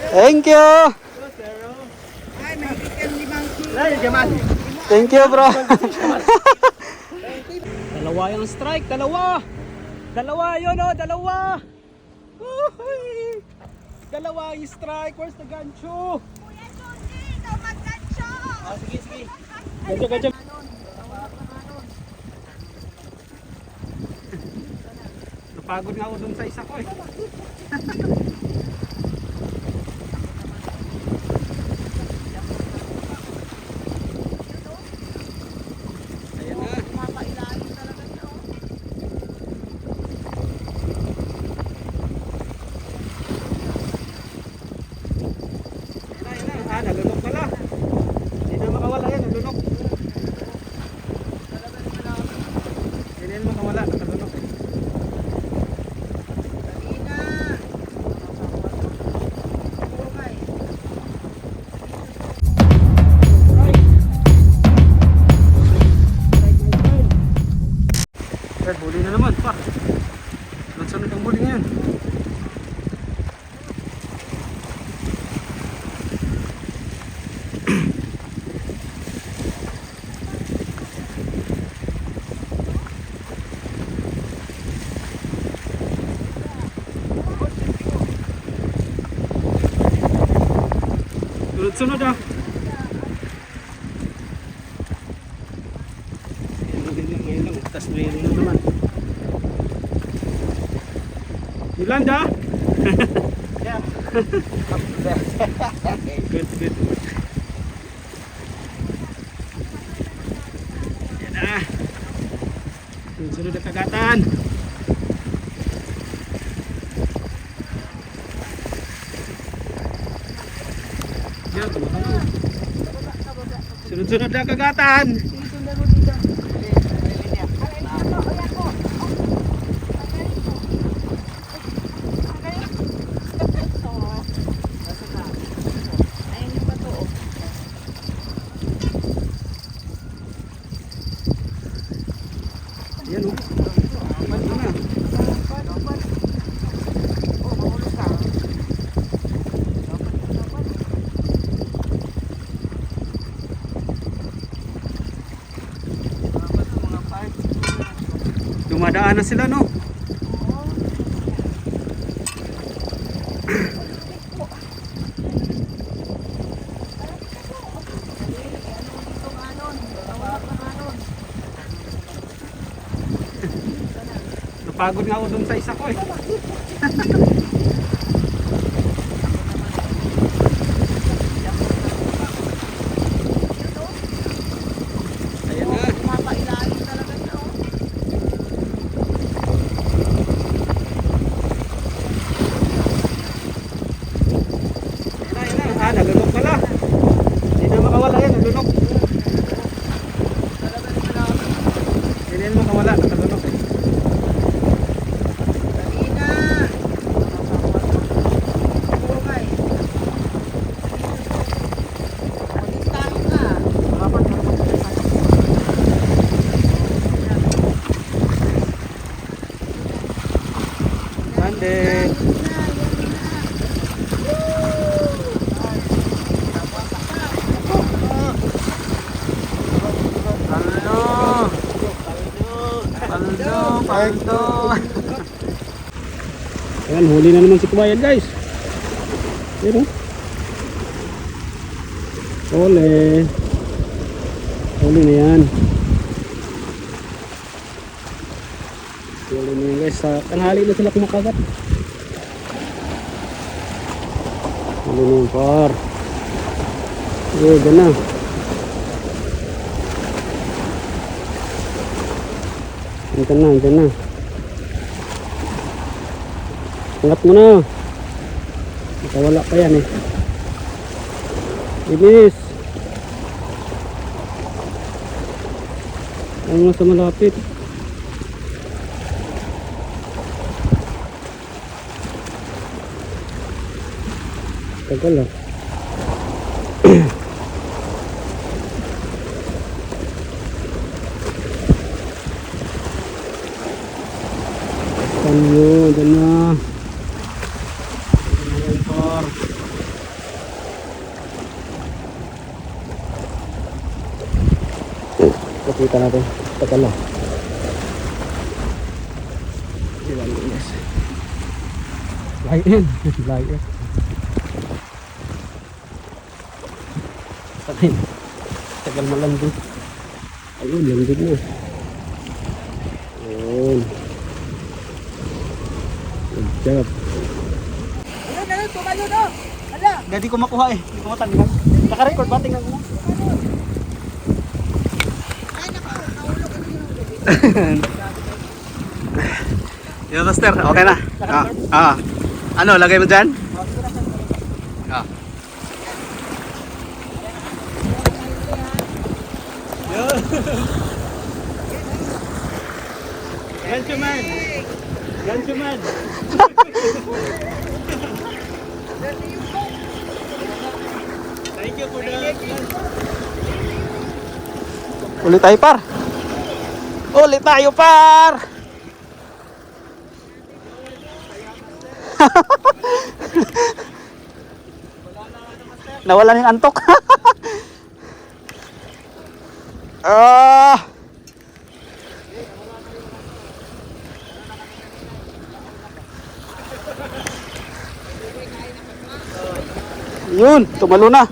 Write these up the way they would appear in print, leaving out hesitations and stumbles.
Thank you. Thank you, bro. Dalawa yung strike, dalawa. Dalawa yun, oh, dalawa. Uy. Dalawa yung strike. Where's the gancho? Kuya Josie, ikaw mag-gancho! Sige, sige. Gancho, gancho. Napagod nga ako dun sa isa ko eh. Ayan na. Mapailalim talaga niya, oh. Ayan na, ayan na. Ah, nalunok pala. Hindi na makawala yan, nalunok. Hindi na makawala, nakalunok eh. Huli na naman pa. Sunod ang huli ngayon. Sunod-sunod ah. Ngayon lang, tas mayroon na naman. Yolanda? Yeah. Good, good. Yan na. Sunod na kagatan. Yan, tumatang. Sunod-sunod na kagatan. Yan o. Dumadaan na sila no. Napagod nga ako dun sa isa ko eh. Ayan na. Mapailalim talaga niya, oh. Ayan na, ayan na. Ah, nalunok pala. Hindi na makawala yan, nalunok. Hindi na makawala, nakalunok eh. Monday. Paldo. Ayan, huli na naman si Kumayan guys. Ayan o. Huli. Huli na yan. Huli na yan guys. Sa tanghali na sila kumakagat. Huli na yung par. Ayan na. Andyan na. Angat mo na. Nakawala pa yan eh. Bilis. Ang nasa malapit. Tagal ah. Kanyo, dyan na. Motor. Kita natin. Tagal lang. Yes. Lion. Lion. Tagal. Tagal malambot. Ayun, lambot na. Ayun. Good job. Ayun, tumayo na. Hala. Hindi ko makuha eh. Hindi ko matanggal. Naka-record ba? Tingnan mo na. Ay, nahulog ano yung Yo, Master, okay na. Ano, lagay mo dyan? Ah. Gentleman. Gentleman. Thank you for the... Ulit tayo, par. Ulit tayo, par. Nawala na yung antok. Ah. Yun, tumalo na.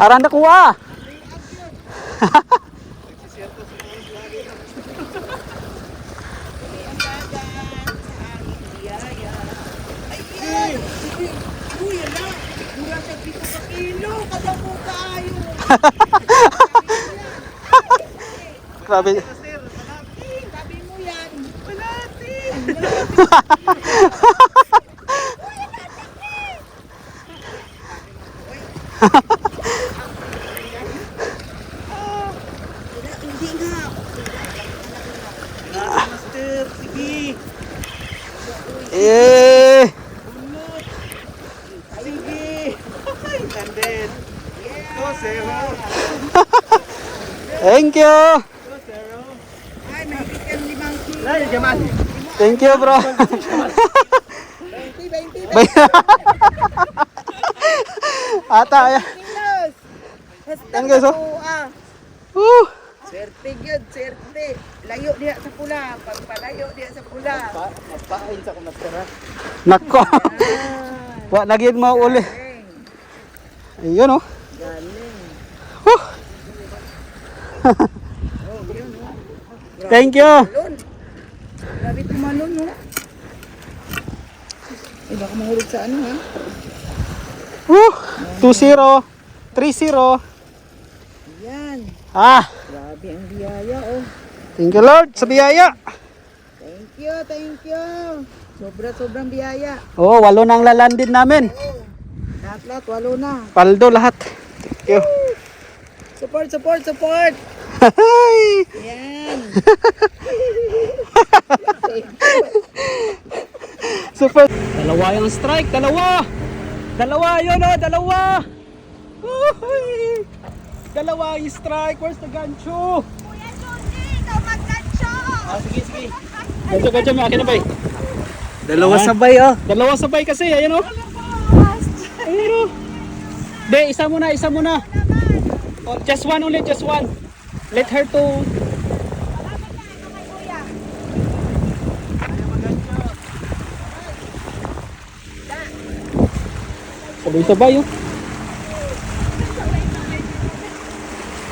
Aran na kuha. Uy, ala. Mura sa 7 ka kilo. Kada po kayo. Grabe. Sabi mo yan. Malati. Hindi nga. Master, sige. Eh. Sige. Landed. Go, Zero. Thank you. Go, Zero. Ay, may ikan 5 kilo. Lai, jaman. Thank you, bro. 20. Ata, ya. Kilos. Thank you, so. Woo. Swerte yun, swerte. Layo diya sa pula. Pagpalayo diya sa pula. Magpain sa kumastera. Nako. Wa lagi mo uli. Galing. Ayun oh. Galing. Woo. Thank you. Malun. Grabe tumalon, no? Eh, baka mahulog sa ano, ha? Woo. 2-0. 3-0. Yan. Ah. Grabe ang biyaya, oh. Thank you, Lord, sa biyaya. Thank you, thank you. Sobrang biyaya. Oh, 8 na ang lalandin namin. Lahat, walo na. Paldo lahat. Thank you. Support, support, support. Hi. Yan. Super. Dalawa yung strike, dalawa. Dalawa yun oh, dalawa. Uhuy. Dalawa yung strike, where's the gancho? Kuya Johnny, ikaw mag-gancho. Sige, sige. Gancho, gancho, may akin na bay. Dalawa Ah. sabay oh. Dalawa sabay kasi, ayun oh. Ayun oh. De, isa muna, isa muna. Oh, just one ulit, just one. Let her to... Sabay-sabay oh.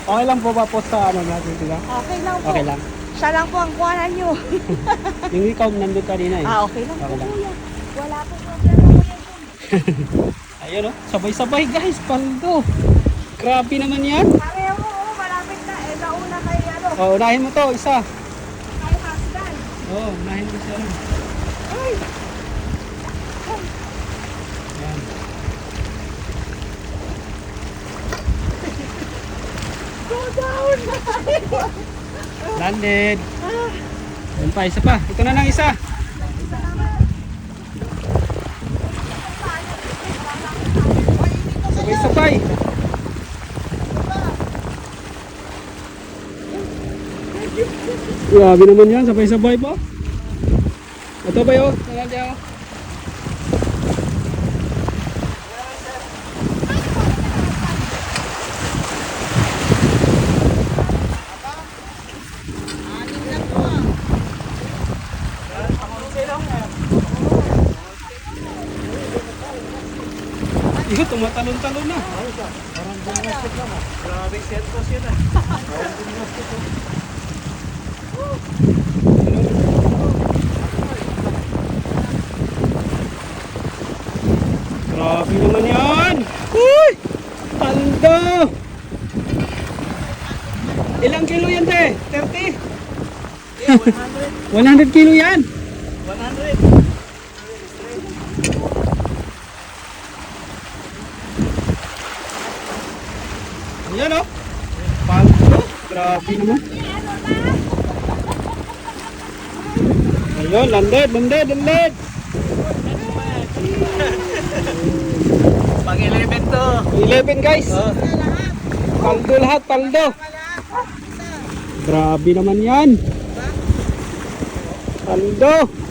Okay lang po ba po sa ano natin sila? Okay lang po. Okay lang. Siya lang po ang kuwanan nyo. Yung ikaw nandun kanina eh. Okay lang po, Okay lang. kuya. Wala po problema, kuya Johnny. Ayun oh, sabay-sabay guys, paldo. Grabe naman yan. Pareho mo, oh, malapit na. Eh, nauna kay, ano, Oh, unahin mo to, isa. kay husband. Oh, unahin mo siya. Ay, Yan. go down. Landed. Yan pa, isa pa. Ito na lang isa. Sabay-sabay. Grabe naman yan, sabay-sabay pa. Ito ba yun? tumatalon-talon na. Grabe, sentos yun ah. Grabe naman yan. Uy! Taldo! Ilang kilo yan, te? 30? 100 kilo yan. 100. Ayan o. Paldo. Grabe naman. Ayun, landed. Pag 11 to. 11 guys. Paldo lahat, paldo. Grabe naman yan. Paldo.